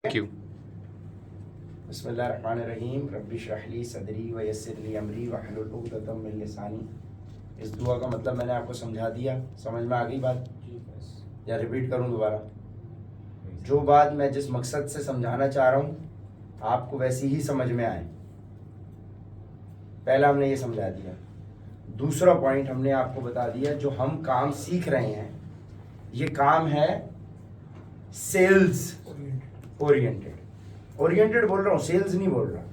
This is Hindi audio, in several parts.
Thank you. बिस्मिल्लाहिर्रहमानिर्रहीम रब्बि इश्रह ली सदरी व यस्सिर ली अमरी वहलुल उक़दतम मिन लिसानी। इस दुआ का मतलब मैंने आपको समझा दिया, समझ में आ गई बात या रिपीट करूं दोबारा? जो बात मैं जिस मकसद से समझाना चाह रहा हूं आपको वैसी ही समझ में आए, पहला हमने ये समझा दिया। दूसरा पॉइंट हमने आपको बता दिया, जो हम काम सीख रहे हैं ये काम है सेल्स ओरिएंटेड। ओरिएंटेड बोल रहा हूँ, सेल्स नहीं बोल रहा,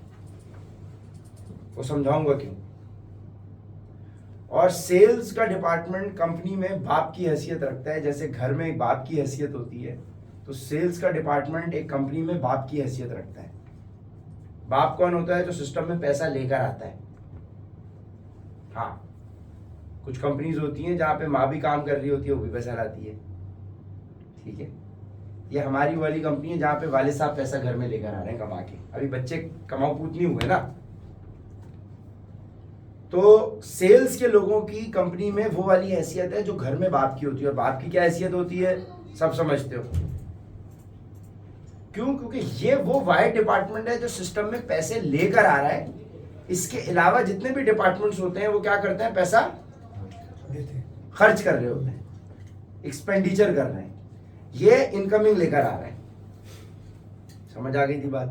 वो समझाऊंगा क्यों। और सेल्स का डिपार्टमेंट कंपनी में बाप की हैसियत रखता है, जैसे घर में एक बाप की हैसियत होती है, तो सेल्स का डिपार्टमेंट एक कंपनी में बाप की हैसियत रखता है। बाप कौन होता है? जो सिस्टम में पैसा लेकर आता है। हाँ, कुछ कंपनीज होती हैं जहाँ पे माँ भी काम कर रही होती है, वो भी पैसा लाती है, ठीक है। ये हमारी वाली कंपनी है जहाँ पे वाले साहब पैसा घर में लेकर आ रहे हैं कमा के, अभी बच्चे कमाऊ पूत नहीं हुए ना। तो सेल्स के लोगों की कंपनी में वो वाली हैसियत है जो घर में बाप की होती है। और बाप की क्या हैसियत होती है, सब समझते हो क्यों? क्योंकि ये वो वायर डिपार्टमेंट है जो सिस्टम में पैसे लेकर आ रहा है। इसके अलावा जितने भी डिपार्टमेंट्स होते हैं वो क्या करते हैं? पैसा खर्च कर रहे होते हैं, एक्सपेंडिचर कर रहे हैं। ये इनकमिंग लेकर आ रहा है। समझ आ गई थी बात?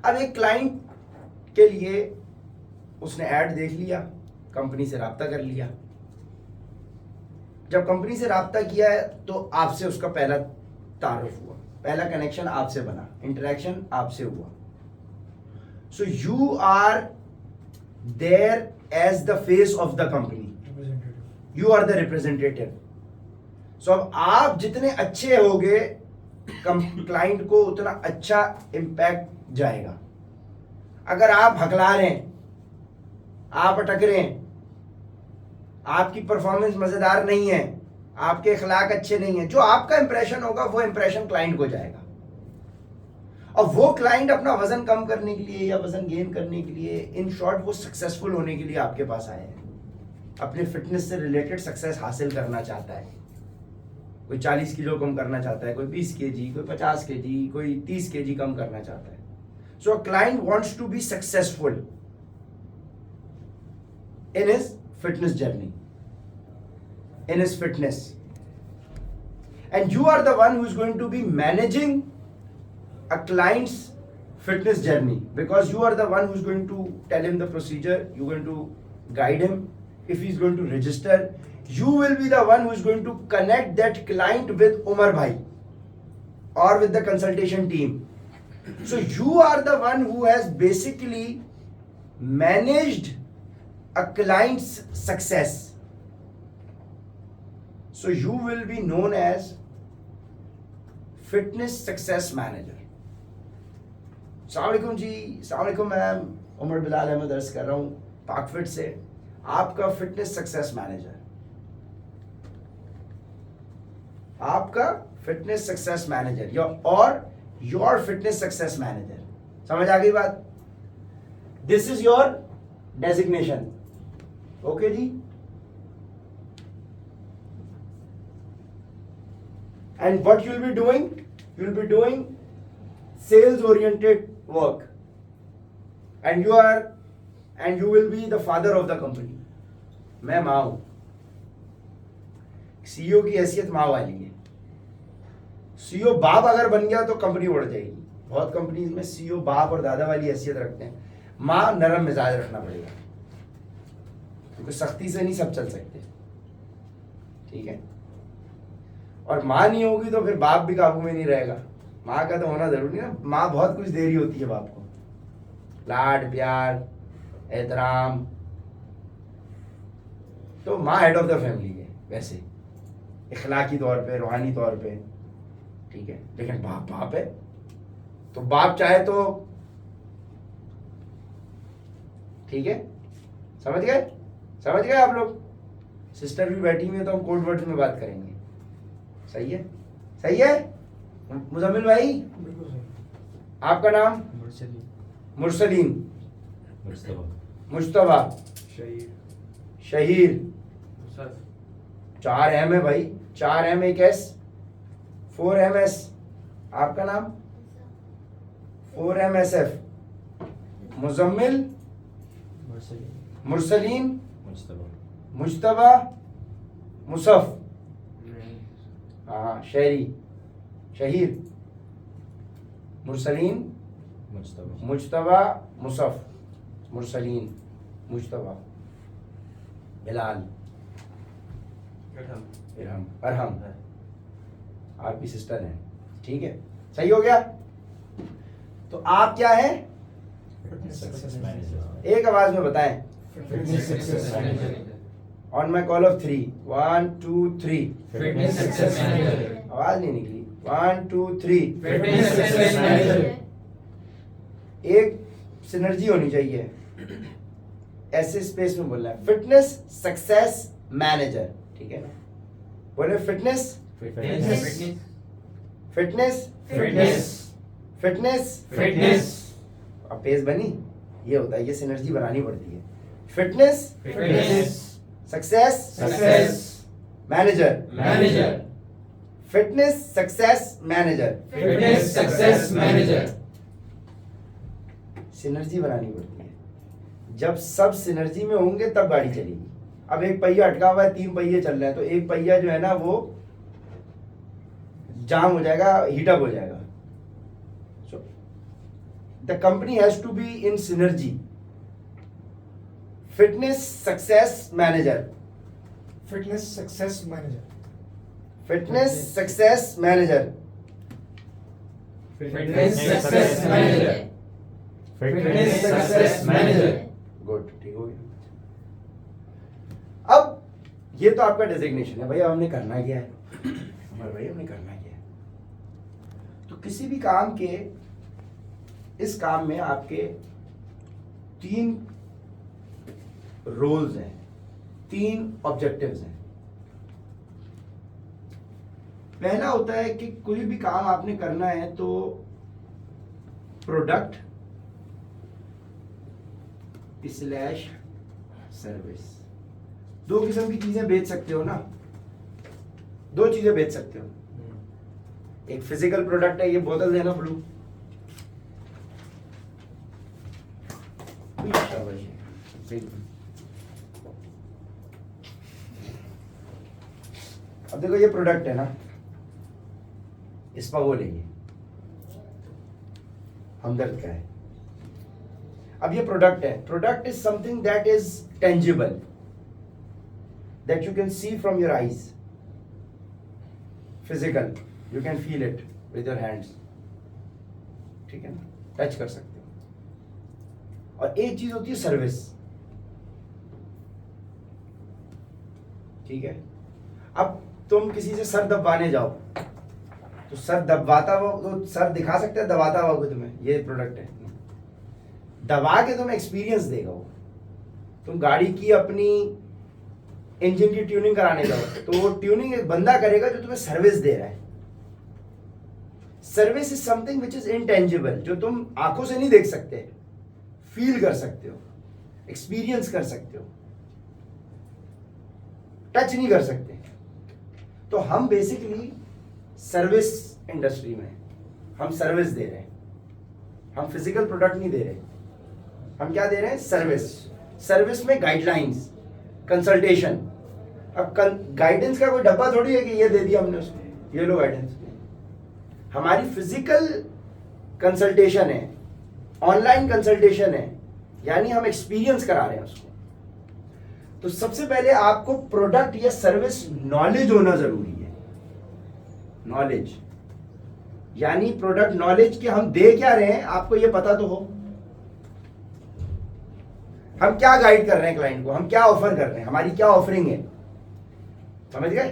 अब एक क्लाइंट के लिए उसने ऐड देख लिया, कंपनी से राब्ता कर लिया। जब कंपनी से राब्ता किया है तो आपसे उसका पहला तारुफ हुआ, पहला कनेक्शन आपसे बना, इंटरेक्शन आपसे हुआ। So you are there as the face of the company, you are the representative. So अब आप जितने अच्छे होगे क्लाइंट को उतना अच्छा इंपैक्ट जाएगा। अगर आप हकला रहे हैं, आप अटक रहे हैं, आपकी परफॉर्मेंस मजेदार नहीं है, आपके अखलाक अच्छे नहीं है, जो आपका इंप्रेशन होगा वो इंप्रेशन क्लाइंट को जाएगा। और वो क्लाइंट अपना वजन कम करने के लिए या वजन गेन करने के लिए, इन शॉर्ट वो सक्सेसफुल होने के लिए आपके पास आए हैं, अपने फिटनेस से रिलेटेड सक्सेस हासिल करना चाहता है। कोई 40 किलो कम करना चाहता है, कोई 20 kg, कोई 50 kg, कोई 30 kg कम करना चाहता है। So a client wants to be successful in his fitness journey, in his fitness, and you are the one who is going to be managing a client's fitness journey, because you are the one who is going to tell him the procedure, you are going to guide him. If he is going to register, you will be the one who is going to connect that client with Umar bhai or with the consultation team. So you are the one who has basically managed a client's success. So you will be known as fitness success manager. अस्सलाम वालेकुम जी, अस्सलाम वालेकुम मैम, उमर बिलाल अहमद अर्ज कर रहा हूँ पाकफिट से, आपका फिटनेस सक्सेस मैनेजर, आपका fitness success manager your fitness success manager. समझ आ गई बात? This is your designation. Okay जी। And what you will be doing? You will be doing sales oriented work, and you will be the father of the company. मैं मां हूं, सीईओ की हैसियत मां वाली है। सीईओ बाप अगर बन गया तो कंपनी उड़ जाएगी। बहुत कंपनीज में सीईओ बाप और दादा वाली हैसियत रखते हैं। मां नरम मिजाज रखना पड़ेगा, क्योंकि सख्ती से नहीं सब चल सकते, ठीक है। और मां नहीं होगी तो फिर बाप भी काबू में नहीं रहेगा। मां का तो होना जरूरी है ना। मां बहुत कुछ दे रही होती है बाप को, लाड प्यार एहतराम, तो मां हेड ऑफ द फैमिली है वैसे इखलाकी तौर पे, रूहानी तौर पे, ठीक है। लेकिन बाप है, तो बाप चाहे तो, ठीक है। समझ गए आप लोग? सिस्टर भी बैठी हुई है तो हम कोड वर्ड्स में बात करेंगे। सही है मुजम्मिल भाई? आपका नाम? मुरसलीन, मुश्तबा, शहीर। 4 M है भाई, 4 M 1 S 4 MS आपका नाम 4MSF मुजम्मिल मुरसलीन मुज्तबा मुसफ हाँ शहीर मुरसलीन मुज्तबा मुसफ मुरसलीन मुज्तबा बिलाल अरहम आपकी सिस्टर है, ठीक है, सही हो गया। तो आप क्या है, एक आवाज में बताएं। ऑन माई कॉल ऑफ 3 1 2 3 आवाज नहीं निकली। 1 2 3 एक सिनर्जी होनी चाहिए, ऐसे स्पेस में बोलना है। फिटनेस सक्सेस मैनेजर, ठीक है ना, बोले फिटनेस फिटनेस अब पेस बनी, ये होता है, ये सिनर्जी बनानी पड़ती है। Fitness success manager fitness success manager synergy बनानी पड़ती है। जब सब सिनर्जी में होंगे तब गाड़ी चलेगी। अब एक पहिया अटका हुआ है, 3 पहिए चल रहे हैं, तो एक पहिया जो है ना वो जाम हो जाएगा, हीटअप हो जाएगा। So the company has to be in synergy. Fitness success manager good, ठीक हो गया। अब ये तो आपका डेजिग्नेशन है, भैया हमने करना क्या है, हमारे भैया हमने करना क्या है। तो किसी भी काम के, इस काम में आपके 3 रोल्स हैं, 3 ऑब्जेक्टिव्स हैं। पहला होता है कि कोई भी काम आपने करना है तो प्रोडक्ट स्लैश सर्विस, 2 किस्म की चीजें बेच सकते हो ना, 2 चीजें बेच सकते हो। एक फिजिकल प्रोडक्ट है, ये बोतल देना ब्लू, अब देखो ये प्रोडक्ट है ना, इसका वो लेंगे, हमदर्द का है। अब ये प्रोडक्ट है, product is something that is tangible, that you can see from your eyes, physical, you can feel it with your hands, ठीक है ना, टच कर सकते हो। और एक चीज होती है सर्विस, ठीक है। अब तुम किसी से सर दबाने जाओ तो सर दबाता हुआ, तो सर दिखा सकते हैं दबाता हुआ को, तुम्हें ये प्रोडक्ट है, दबा के तुम्हें एक्सपीरियंस देगा वो। तुम गाड़ी की अपनी इंजन की ट्यूनिंग कराने जाओ तो वो ट्यूनिंग एक बंदा करेगा जो तुम्हें सर्विस दे रहा है। Service is something which is intangible, जो तुम आंखों से नहीं देख सकते, फील कर सकते हो, एक्सपीरियंस कर सकते हो, टच नहीं कर सकते। तो हम बेसिकली सर्विस इंडस्ट्री में, हम सर्विस दे रहे हैं, हम फिजिकल प्रोडक्ट नहीं दे रहे, हम क्या दे रहे हैं, सर्विस। सर्विस में गाइडलाइंस, कंसल्टेशन। अब गाइडेंस का कोई डब्बा थोड़ी है कि ये दे दिया हमने उसको, ये लो गाइडेंस। हमारी फिजिकल कंसल्टेशन है, ऑनलाइन कंसल्टेशन है, यानी हम एक्सपीरियंस करा रहे हैं उसको। तो सबसे पहले आपको प्रोडक्ट या सर्विस नॉलेज होना जरूरी है। नॉलेज यानी प्रोडक्ट नॉलेज कि हम दे क्या रहे हैं, आपको ये पता तो हो। हम क्या गाइड कर रहे हैं क्लाइंट को, हम क्या ऑफर कर रहे हैं, हमारी क्या ऑफरिंग है, समझ गए।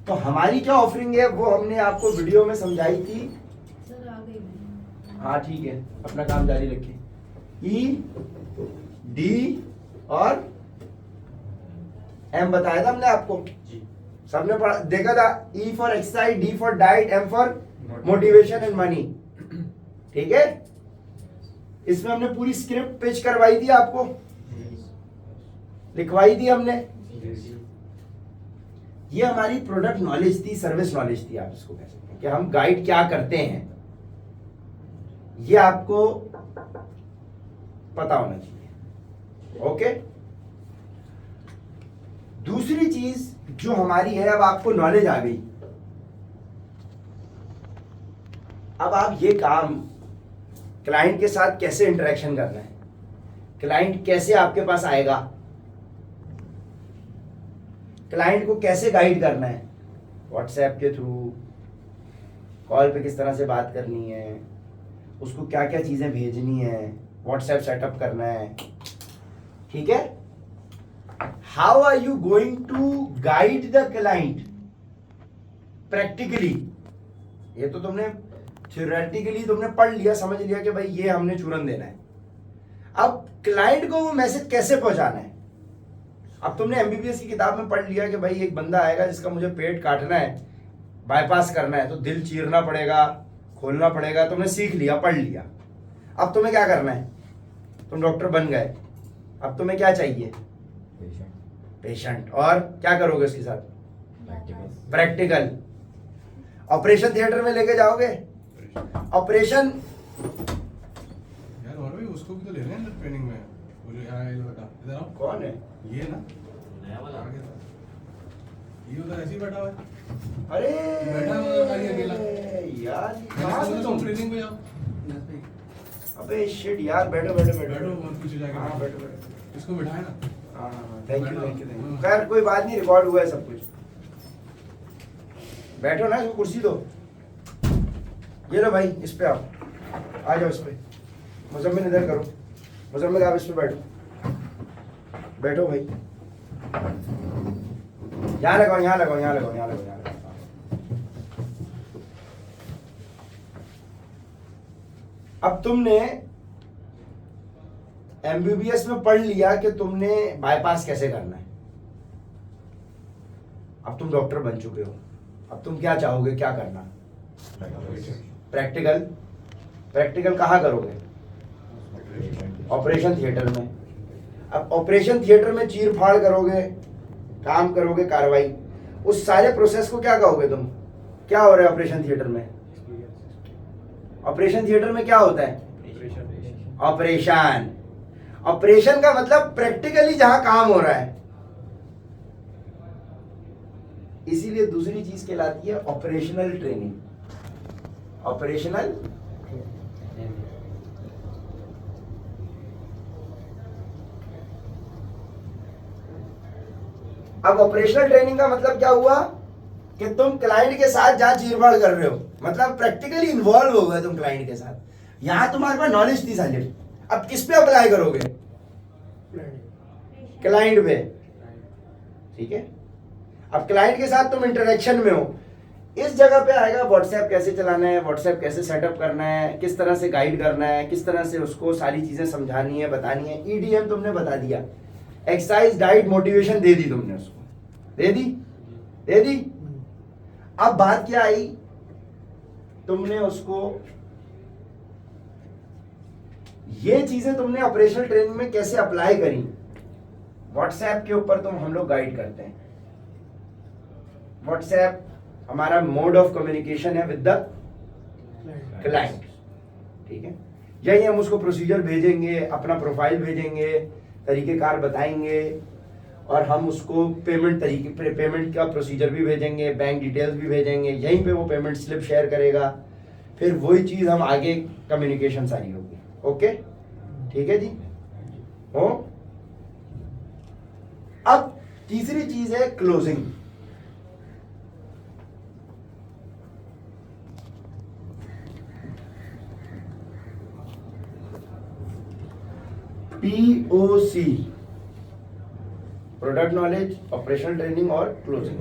तो हमारी क्या ऑफरिंग है वो हमने आपको वीडियो में समझाई थी। सर आ गई। हाँ ठीक है, अपना काम जारी रखिए। ई डी और एम बताया था हमने आपको जी, सबने देखा था। E for exercise, D for diet, M for motivation and money, ठीक है। इसमें हमने पूरी स्क्रिप्ट पिच करवाई थी आपको, लिखवाई थी हमने। ये हमारी प्रोडक्ट नॉलेज थी, सर्विस नॉलेज थी, आप इसको कह सकते हैं। कि हम गाइड क्या करते हैं, ये आपको पता होना चाहिए। ओके, दूसरी चीज जो हमारी है, अब आपको नॉलेज आ गई, अब आप ये काम क्लाइंट के साथ कैसे इंटरेक्शन करना है, क्लाइंट कैसे आपके पास आएगा, क्लाइंट को कैसे गाइड करना है, व्हाट्सएप के थ्रू, कॉल पे किस तरह से बात करनी है, उसको क्या क्या चीजें भेजनी है, व्हाट्सएप सेटअप करना है, ठीक है। How are you going to guide the client practically, ये तो तुमने थ्योरेटिकली तुमने पढ़ लिया, समझ लिया कि भाई ये हमने चूरन देना है। अब क्लाइंट को वो मैसेज कैसे पहुंचाना है, अब तुमने एमबीबीएस की किताब में पढ़ लिया कि भाई एक बंदा आएगा जिसका मुझे पेट काटना है, बाईपास करना है, तो दिल चीरना पड़ेगा, खोलना पड़ेगा, तुमने सीख लिया, पढ़ लिया। अब तुम्हें क्या करना है, तुम डॉक्टर बन गए, अब तुम्हें क्या चाहिए, पेशेंट, और क्या करोगे उसके साथ, प्रैक्टिकल। ऑपरेशन थिएटर में लेके जाओगे, ऑपरेशन, यार और भी उसको भी तो ले रहे हैं ट्रेनिंग में, वो जो यहाँ ये बेटा इधर आओ। कौन है ये ना नया वाला, ये उधर ऐसे ही बैठा हुआ है। अरे बैठा हुआ है खाली अकेला यार, कहाँ से तुम ट्रेनिंग पे जाओ। अबे शिट यार, बैठो बैठो बैठो बैठो मत पीछे जाके, हाँ बैठो बैठो, इसको बिठाए ना। हाँ thank you thank you thank you. खैर कोई बात नहीं, रिकॉर्ड हुआ है सब कुछ, बैठो ना, इसको कुर्सी दो, ये लो भाई, इस पे आओ, आ जाओ इस पे, मुजम्मिल इधर करो, मुजम्मिल आप इस पे बैठो, बैठो भाई, यहाँ लगाओ यहाँ लगाओ यहाँ लगाओ यहाँ लगाओ यहाँ लगाओ। अब तुमने एमबीबीएस में पढ़ लिया कि तुमने बाईपास कैसे करना है, अब तुम डॉक्टर बन चुके हो, अब तुम क्या चाहोगे, क्या करना, प्रैक्टिकल। प्रैक्टिकल कहाँ करोगे, ऑपरेशन थिएटर में। अब ऑपरेशन थिएटर में चीर फाड़ करोगे, काम करोगे, कार्रवाई, उस सारे प्रोसेस को क्या कहोगे तुम, क्या हो रहा है ऑपरेशन थिएटर में, ऑपरेशन थिएटर में क्या होता है, ऑपरेशन। ऑपरेशन का मतलब प्रैक्टिकली जहां काम हो रहा है, इसीलिए दूसरी चीज कहलाती है ऑपरेशनल ट्रेनिंग, ऑपरेशनल। अब ऑपरेशनल ट्रेनिंग का मतलब क्या हुआ कि तुम क्लाइंट के साथ जहां चीरफाड़ कर रहे हो, मतलब प्रैक्टिकली इन्वॉल्व हो गए तुम क्लाइंट के साथ, यहां तुम्हारे पास नॉलेज थी सारी, अब किस पे अप्लाई करोगे, क्लाइंट पे, ठीक है। अब क्लाइंट के साथ तुम इंटरेक्शन में हो, इस जगह पे आएगा व्हाट्सएप कैसे चलाना है, व्हाट्सएप कैसे सेटअप करना है, किस तरह से गाइड करना है, किस तरह से उसको सारी चीजें समझानी है, बतानी है। ईडीएम तुमने बता दिया, एक्सरसाइज डाइट मोटिवेशन दे दी तुमने उसको, दे दी, दे दी। अब बात क्या आई, तुमने उसको ये चीजें तुमने ऑपरेशनल ट्रेनिंग में कैसे अप्लाई करी, व्हाट्सएप के ऊपर तुम हम लोग गाइड करते हैं। व्हाट्सएप हमारा मोड ऑफ कम्युनिकेशन है विद द क्लाइंट, ठीक है। यही हम उसको प्रोसीजर भेजेंगे, अपना प्रोफाइल भेजेंगे, तरीकेकार बताएंगे, और हम उसको पेमेंट का प्रोसीजर भी भेजेंगे, बैंक डिटेल्स भी भेजेंगे, यहीं पे वो पेमेंट स्लिप शेयर करेगा, फिर वही चीज हम आगे कम्युनिकेशन सारी होगी। ओके, ठीक है जी, हो। अब तीसरी चीज है closing. POC, product knowledge, operational training और क्लोजिंग।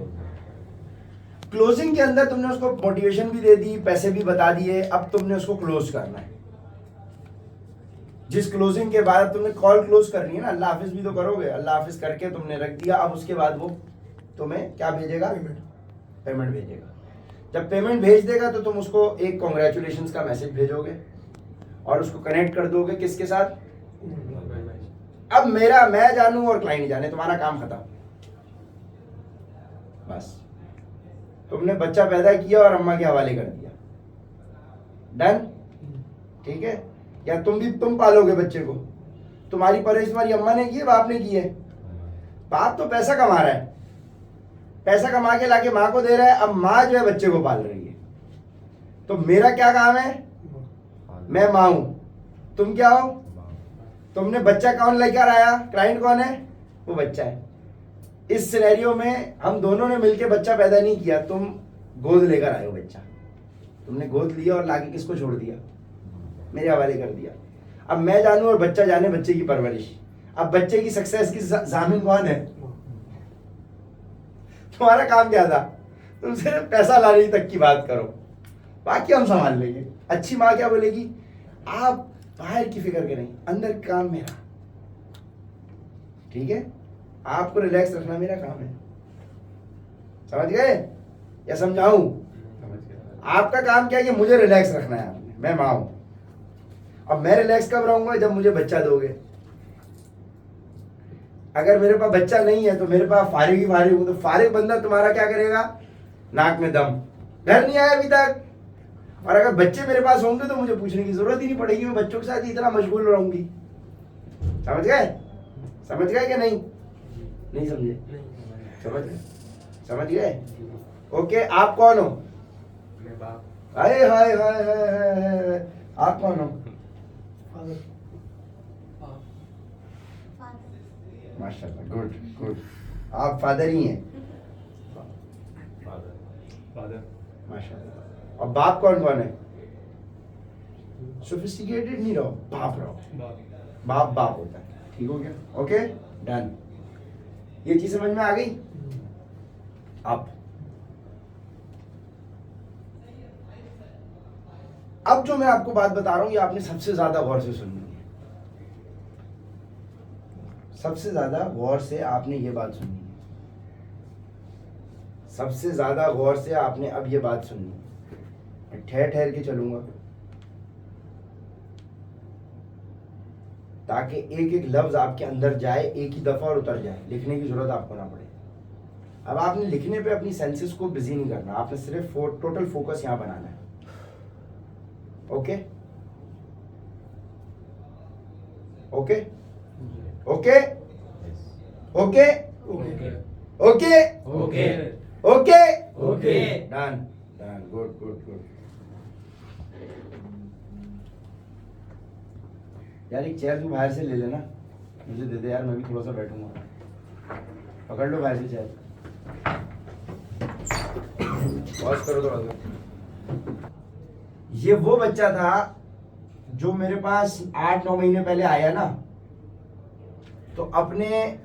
क्लोजिंग के अंदर तुमने उसको मोटिवेशन भी दे दी, पैसे भी बता दिए, अब तुमने उसको क्लोज करना है। जिस क्लोजिंग के बाद तुमने कॉल क्लोज करनी है ना, अल्लाह हाफिज भी तो करोगे, अल्लाह हाफिज करके तुमने रख दिया, अब उसके बाद वो तुम्हें क्या भेजेगा, पेमेंट भेजेगा। जब पेमेंट भेज देगा तो तुम उसको एक कॉन्ग्रेचुलेशन का मैसेज भेजोगे और उसको कनेक्ट कर दोगे किसके साथ, अब मैं जानूं और क्लाइंट जाने, तुम्हारा काम खत्म, बस। तुमने बच्चा पैदा किया और अम्मा के हवाले कर दिया, डन, ठीक है। या तुम पालोगे बच्चे को, तुम्हारी परवरिश तुम्हारी अम्मा ने की है, बाप ने की है? बाप तो पैसा कमा रहा है, पैसा कमा के लाके माँ को दे रहा है, अब माँ जो है बच्चे को पाल रही है। तो मेरा क्या काम है? मैं माँ हूं, तुम क्या हो? तुमने बच्चा कौन लेकर आया? क्लाइंट कौन है? वो बच्चा है। इस सिनेरियो में हम दोनों ने मिलकर बच्चा पैदा नहीं किया, तुम गोद लेकर आए हो बच्चा, तुमने गोद लिया और लाके किसको छोड़ दिया? मेरे हवाले कर दिया। अब मैं जानूं और बच्चा जाने बच्चे की परवरिश। अब बच्चे की सक्सेस की जामिन कौन है? तुम्हारा काम क्या था? तुम सिर्फ पैसा लाने तक की बात करो, बाकी हम संभाल लेंगे। अच्छी माँ क्या बोलेगी? आप बाहर की फिक्र करें, अंदर काम मेरा, ठीक है? आपको रिलैक्स रखना मेरा काम है। समझ गए या समझाऊं? आपका काम क्या है कि मुझे रिलैक्स रखना है आपने, मैं माँ हूं। अब मैं रिलैक्स कब रहूंगा? जब मुझे बच्चा दोगे। अगर मेरे पास बच्चा नहीं है तो मेरे पास फारिग ही फारिग हूं, तो फारिग बंदा तुम्हारा क्या करेगा? नाक में दम, घर नहीं आया अभी तक। और अगर बच्चे मेरे पास होंगे तो मुझे पूछने की जरूरत ही नहीं पड़ेगी, मैं बच्चों के साथ ही इतना मशगूल रहूंगी। समझ गए? समझ गए कि नहीं? नहीं समझे? समझ गए? समझ गए? ओके, आप कौन हो? हाय हाय हाय हाय हाय, आप कौन हो? माशाल्लाह, गुड गुड, आप फादर ही हैं। माशाल्लाह। और बाप कौन कौन है? सोफिस्टिकेटेड नहीं रहो, बाप रहो। बाप बाप होता है, ठीक हो गया? Okay, done. ये चीज समझ में आ गई? अब जो मैं आपको बात बता रहा हूं ये आपने सबसे ज्यादा गौर से सुननी है, सबसे ज्यादा गौर से आपने ये बात सुननी है, सबसे ज्यादा गौर से आपने अब ये बात सुननी है। मैं ठहर ठहर के चलूंगा ताकि एक एक लफ्ज आपके अंदर जाए एक ही दफा और उतर जाए, लिखने की जरूरत आपको ना पड़े। अब आपने लिखने पे अपनी सेंसेस को बिजी नहीं करना, आपने सिर्फ टोटल फोकस यहां बनाना है। Okay okay okay okay okay okay okay okay done done, good good good. यार एक चेयर तू बाहर से ले लेना, मुझे दे दे यार, मैं भी थोड़ा सा बैठूंगा। पकड़ लो बाहर से चेयर, पॉज करो थोड़ा सा। ये वो बच्चा था जो मेरे पास 8-9 महीने पहले आया ना, तो अपने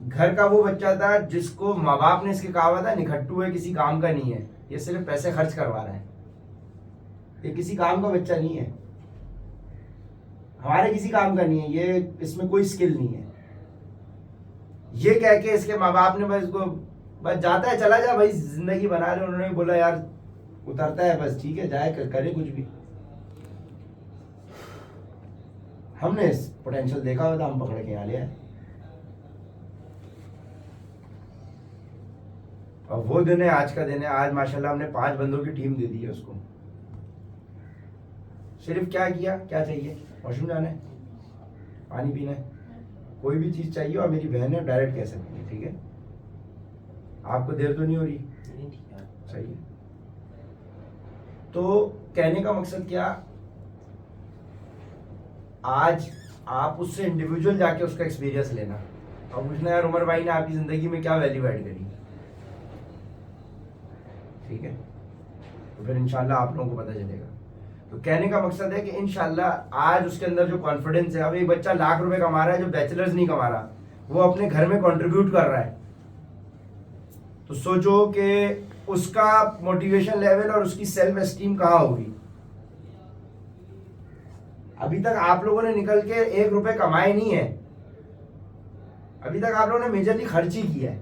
घर का वो बच्चा था जिसको माँ बाप ने इसके कहा हुआ था निखट्टू है, किसी काम का नहीं है, ये सिर्फ पैसे खर्च करवा रहा है, ये किसी काम का बच्चा नहीं है, हमारे किसी काम का नहीं है, ये इसमें कोई स्किल नहीं है। ये कह के इसके माँ बाप ने बस इसको बस जाता है चला जा भाई, जिंदगी बना रहे, उन्होंने बोला यार उतरता है बस, ठीक है जाए करे कुछ भी। हमने पोटेंशियल देखा हुआ था, हम पकड़ के यहाँ ले आए। और वो दिन है, आज का दिन है, आज माशाल्लाह हमने 5 बंदों की टीम दे दी है उसको। सिर्फ क्या किया, क्या चाहिए? वॉशरूम जाना है, पानी पीना है, कोई भी चीज चाहिए और मेरी बहन है, डायरेक्ट कह सकती है, ठीक है? आपको देर तो नहीं हो रही? सही है। तो कहने का मकसद क्या, आज आप उससे इंडिविजुअल जाके उसका एक्सपीरियंस लेना और पूछना यार उमर भाई ने आपकी जिंदगी में क्या वैल्यू ऐड करी, ठीक है? तो फिर इंशाल्लाह आप लोगों को पता चलेगा। तो कहने का मकसद है कि इंशाल्लाह आज उसके अंदर जो कॉन्फिडेंस है, अब एक बच्चा लाख रुपए कमा रहा है जो बैचलर्स नहीं कमा रहा, वो अपने घर में कंट्रीब्यूट कर रहा है, तो सोचो कि उसका मोटिवेशन लेवल और उसकी सेल्फ एस्टीम कहाँ होगी। अभी तक आप लोगों ने निकल के 1 रुपए कमाए नहीं है, अभी तक आप लोगों ने मेजरली खर्च ही किया है।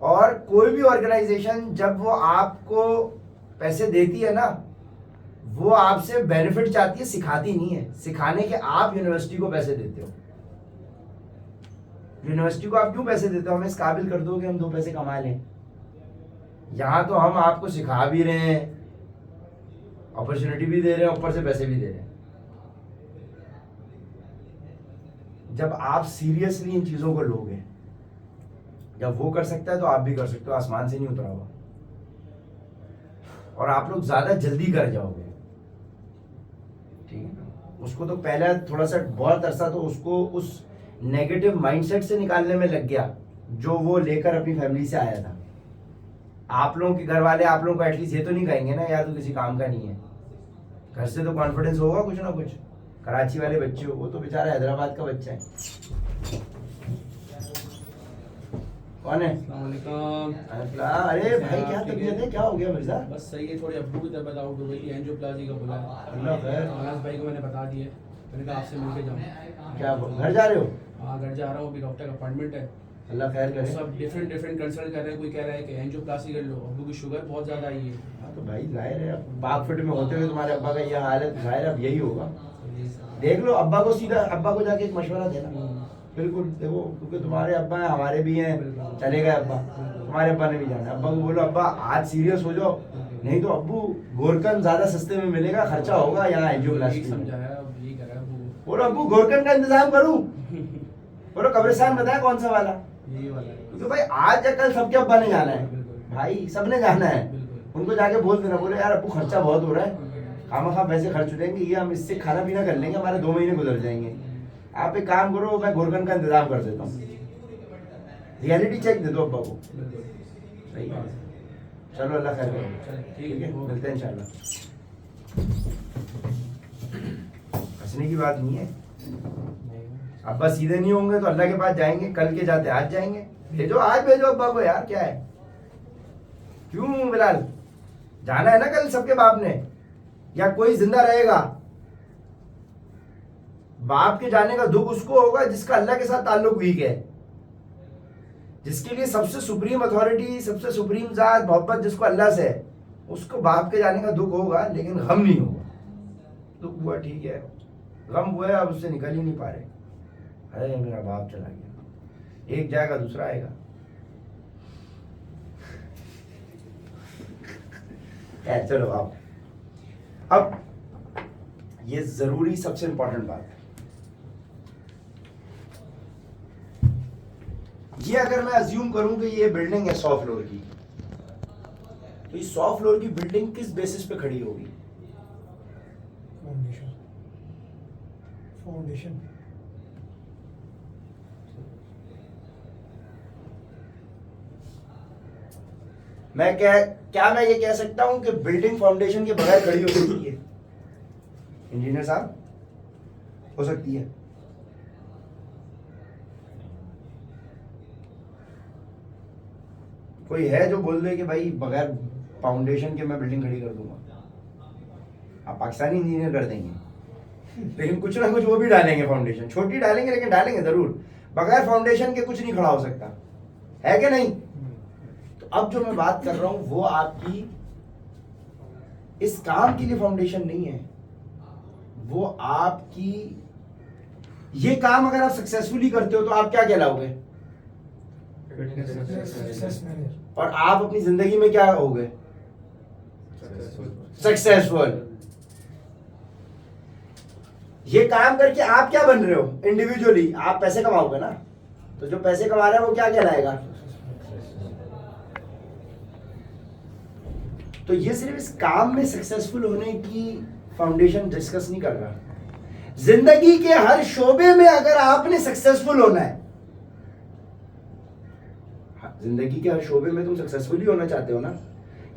और कोई भी ऑर्गेनाइजेशन जब वो आपको पैसे देती है ना, वो आपसे बेनिफिट चाहती है, सिखाती नहीं है। सिखाने के आप यूनिवर्सिटी को पैसे देते हो, यूनिवर्सिटी को आप क्यों पैसे देते हो? हमें इस काबिल कर दो कि हम 2 पैसे कमा लें, यहाँ तो हम आपको सिखा भी रहे हैं, अपॉर्चुनिटी भी दे रहे हैं, ऊपर से पैसे भी दे रहे हैं। जब आप सीरियसली इन चीजों को लोगे, जब वो कर सकता है तो आप भी कर सकते हो, आसमान से नहीं उतरा हुआ। और आप लोग ज्यादा जल्दी कर जाओगे, ठीक है ना। उसको तो पहले थोड़ा सा बहुत अरसा तो उसको उस नेगेटिव माइंडसेट से निकालने में लग गया जो वो लेकर अपनी फैमिली से आया था। आप लोगों के घर वाले आप लोगों को एटलीस्ट ये तो नहीं कहेंगे ना यार तू किसी काम का नहीं है। घर से तो कॉन्फिडेंस होगा कुछ ना कुछ। कराची वाले बच्चे हो, वो तो बेचारा हैदराबाद का बच्चा है। कौन है? अरे भाई क्या तबीयत है, क्या हो गया मिर्जा? बस सही है, थोड़ी अब्बू की तबीयत आउट हो गई थी, एंजियोप्लास्टी का बुला अल्लाह खैर। अनास भाई को मैंने बता दिया, मैंने कहा आपसे मिलके जाऊँ। क्या घर जा रहे हो? हाँ घर जा रहा हूँ, अभी डॉक्टर का अपॉइंटमेंट है। अल्लाह खैर करे। सब डिफरेंट कंसल्ट कर रहे हैं। कोई कह रहा है कि एंजियोप्लास्टी कर लो, अब्बू की शुगर बहुत ज़्यादा आई है। हाँ तो भाई जाहिर है, अब बाग फिट में होते हुए तुम्हारे अब्बा का ये हाल है, तो जाहिर है अब यही होगा। देख लो अब्बा को, सीधा अब्बा को जाके एक मशवरा देना। बिल्कुल देखो, क्योंकि तुम्हारे अब्बा हैं, हमारे भी हैं, चले गए अब्बा, तुम्हारे अब्बा ने भी जाना। अब्बा को बोलो अब्बा आज सीरियस हो जाओ, नहीं तो अब्बू गोरकन ज्यादा सस्ते में मिलेगा, खर्चा होगा यहाँ एंजियोप्लास्टी में। समझाया, अब यही कर रहा है अब्बू। बोलो अब्बू गोरकन का इंतजाम करूँ? बोलो कब्रिस्तान बताया कौन सा वाला? यही वाला है। क्योंकि भाई आज या कल सबके अब्बा ने जाना है, भाई सबने जाना है। उनको जाके बोल देना, बोले यार अब्बू खर्चा बहुत हो रहा है, खामा पैसे खर्च हो जाएंगे, ये हम इससे खाना पीना कर लेंगे, हमारे 2 महीने गुजर जाएंगे। आप एक काम करो, मैं गोरकन का इंतजाम कर देता हूँ, रियलिटी चेक दे दो अब्बा को। सही है, चलो अल्लाह खैर करे, ठीक है, मिलते हैं इंशाल्लाह। हंसने की बात नहीं है। अब्बा सीधे नहीं होंगे तो अल्लाह के पास जाएंगे, कल के जाते आज जाएंगे। भेजो, आज भेजो अब्बा को यार, क्या है, क्यों बिलाल? जाना है ना कल सबके बाप ने, या कोई जिंदा रहेगा? बाप के जाने का दुख उसको होगा जिसका अल्लाह के साथ ताल्लुक वीक है, जिसके लिए सबसे सुप्रीम अथॉरिटी, सबसे सुप्रीम जात मोहब्बत जिसको अल्लाह से है, उसको बाप के जाने का दुख होगा, लेकिन गम नहीं होगा। दुख हुआ ठीक है, गम हुआ है, अब उससे निकल ही नहीं पा रहे। अरे मेरा बाप चला गया, एक जाएगा दूसरा आएगा। चलो अब ये जरूरी सबसे इंपॉर्टेंट बात है, ये अगर मैं अज्यूम करूं कि ये बिल्डिंग है 100 फ्लोर की, तो ये 100 फ्लोर की बिल्डिंग किस बेसिस पे खड़ी होगी? फाउंडेशन। मैं क्या मैं ये कह सकता हूं कि बिल्डिंग फाउंडेशन के बगैर खड़ी हो सकती है? इंजीनियर साहब, हो सकती है। कोई है जो बोल दे कि भाई बगैर फाउंडेशन के मैं बिल्डिंग खड़ी कर दूंगा? आप पाकिस्तानी इंजीनियर कर देंगे, लेकिन कुछ ना कुछ वो भी डालेंगे, फाउंडेशन छोटी डालेंगे लेकिन डालेंगे जरूर। बगैर फाउंडेशन के कुछ नहीं खड़ा हो सकता, है कि नहीं? तो अब जो मैं बात कर रहा हूं वो आपकी इस काम के लिए फाउंडेशन नहीं है, वो आपकी ये काम अगर आप सक्सेसफुली करते हो तो आप क्या कहलाओगे? और आप अपनी जिंदगी में क्या हो गए? सक्सेसफुल। ये काम करके आप क्या बन रहे हो? इंडिविजुअली आप पैसे कमाओगे ना, तो जो पैसे कमा रहा है वो क्या कहलाएगा? तो ये सिर्फ इस काम में सक्सेसफुल होने की फाउंडेशन डिस्कस नहीं कर रहा, जिंदगी के हर शोबे में अगर आपने सक्सेसफुल होना है, जिंदगी के हर शोबे में तुम सक्सेसफुली होना चाहते हो ना,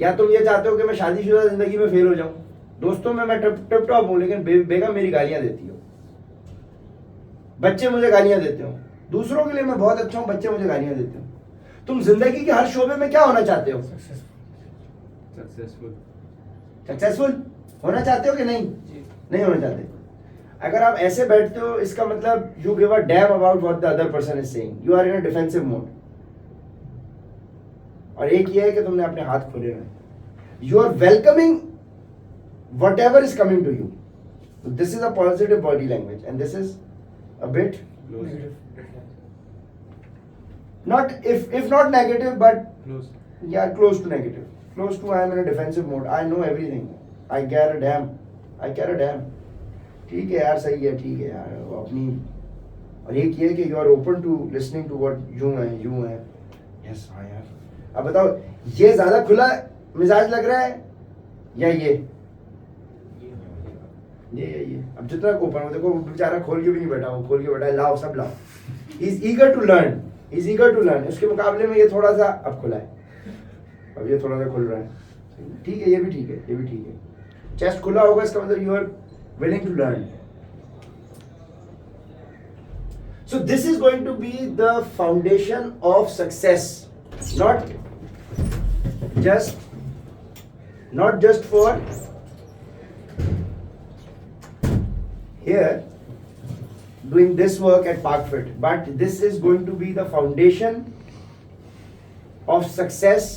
या तुम ये चाहते हो कि मैं शादीशुदा जिंदगी में फेल हो जाऊं, दोस्तों में मैं टिप टॉप हूं लेकिन बेगम मेरी गालियां देती हो, बच्चे मुझे गालियां देते हो, दूसरों के लिए मैं बहुत अच्छा हूं, बच्चे मुझे गालियां देते हो। तुम जिंदगी के हर शोबे में क्या होना चाहते हो? सक्सेसफुल होना चाहते हो कि नहीं? नहीं होना चाहते। अगर आप ऐसे बैठते हो इसका मतलब you give a damn about what the other person is saying, you are in a defensive mode. और एक ये है कि तुमने अपने हाथ खोले हुए, you are welcoming whatever is coming to you. So this is a positive body language and this is a bit not if not negative but Yeah, close to negative. Close to I am in a defensive mode. I know everything. I care a damn. I care a damn. ठीक है यार, सही है, ठीक है यार, वो अपनी। और एक ये कि you are open to listening to what you है। यस हाँ यार। अब बताओ, ये ज्यादा खुला मिजाज लग रहा है या ये? ये अब जितना ओपन हो, देखो बेचारा खोल के भी नहीं बैठा, वो खोल के बैठा है, लाओ सब लाओ। Is eager to learn, is eager to learn. उसके मुकाबले में ये थोड़ा सा अब खुला है, अब ये थोड़ा सा खुल रहा है। ठीक है, ये भी ठीक है, ये भी ठीक है। चेस्ट खुला होगा, इसका मतलब you are willing to learn. So this is going to be the foundation of success, not just for here doing this work at ParkFit, but this is going to be the foundation of success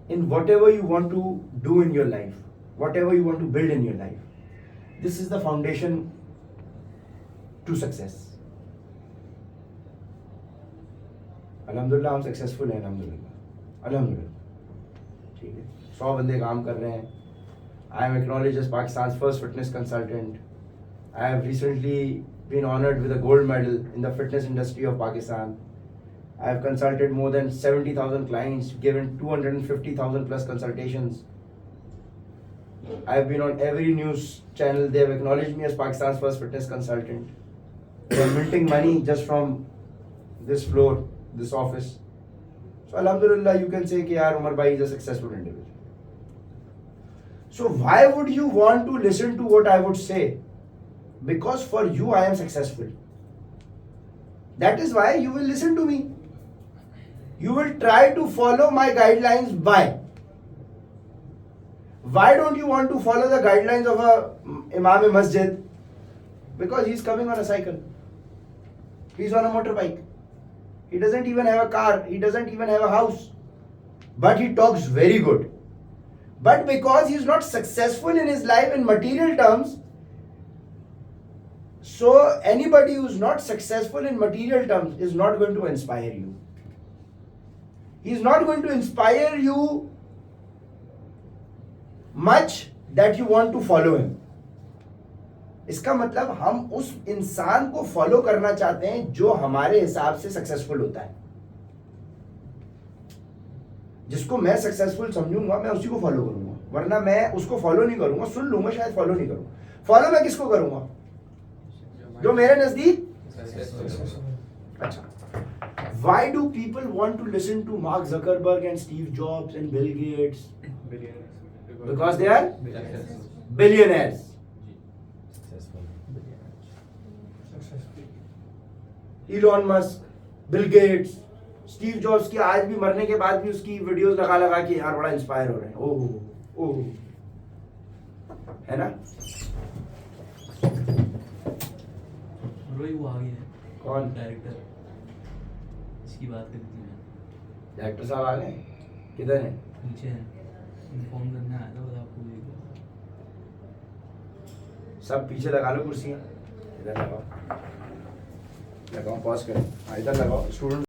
in whatever you want to do in your life, whatever you want to build in your life. This is the foundation to success. अल्हम्दुलिल्लाह हम सक्सेसफुल हैं, अल्हम्दुलिल्लाह अल्हम्दुलिल्लाह। ठीक है, 100 बंदे काम कर रहे हैं। I am acknowledged as Pakistan's first fitness consultant. I have recently been honored with a gold medal in the fitness industry of Pakistan. I have consulted more than 70,000 clients, given 250,000 plus consultations. I have been on every news channel. They have acknowledged me as Pakistan's first fitness consultant. They are minting money just from this floor, this office. So alhamdulillah, you can say कि यार Umar bhai is a successful individual. So why would you want to listen to what I would say? Because for you I am successful. That is why you will listen to me. You will try to follow my guidelines. Why don't you want to follow the guidelines of a Imam Masjid? Because he's coming on a cycle. He's on a motorbike. He doesn't even have a car. He doesn't even have a house. But he talks very good. But because he's not successful in his life in material terms, so anybody who's not successful in material terms is not going to inspire you. He's not going to inspire you much that you want to follow him. इसका मतलब हम उस इंसान को फॉलो करना चाहते हैं जो हमारे हिसाब से सक्सेसफुल होता है। जिसको मैं सक्सेसफुल समझूंगा मैं उसी को फॉलो करूंगा, वरना मैं उसको फॉलो नहीं करूंगा, सुन लूंगा शायद, फॉलो नहीं करूंगा। फॉलो मैं किसको करूंगा? जो मेरे नजदीक। अच्छा, why do people want to listen to Mark Zuckerberg and Steve Jobs and Bill Gates? Because they are billionaires. Elon Musk, Bill Gates, Steve Jobs की आज भी मरने के बाद भी उसकी वीडियोस लगा के यार बड़ा इंस्पायर हो रहे हैं। ओह है ना? रोई वो आ गया है। कौन? डायरेक्टर। इसकी बात करी थी मैं। डायरेक्टर साहब आ गए? किधर हैं? नीचे है। इन्फॉर्म करने आया था, बस आपको देख लो। सब पीछे लगा लो कुर्सियाँ, इधर लगाओ, पॉज करें, इधर लगाओ स्टूडेंट।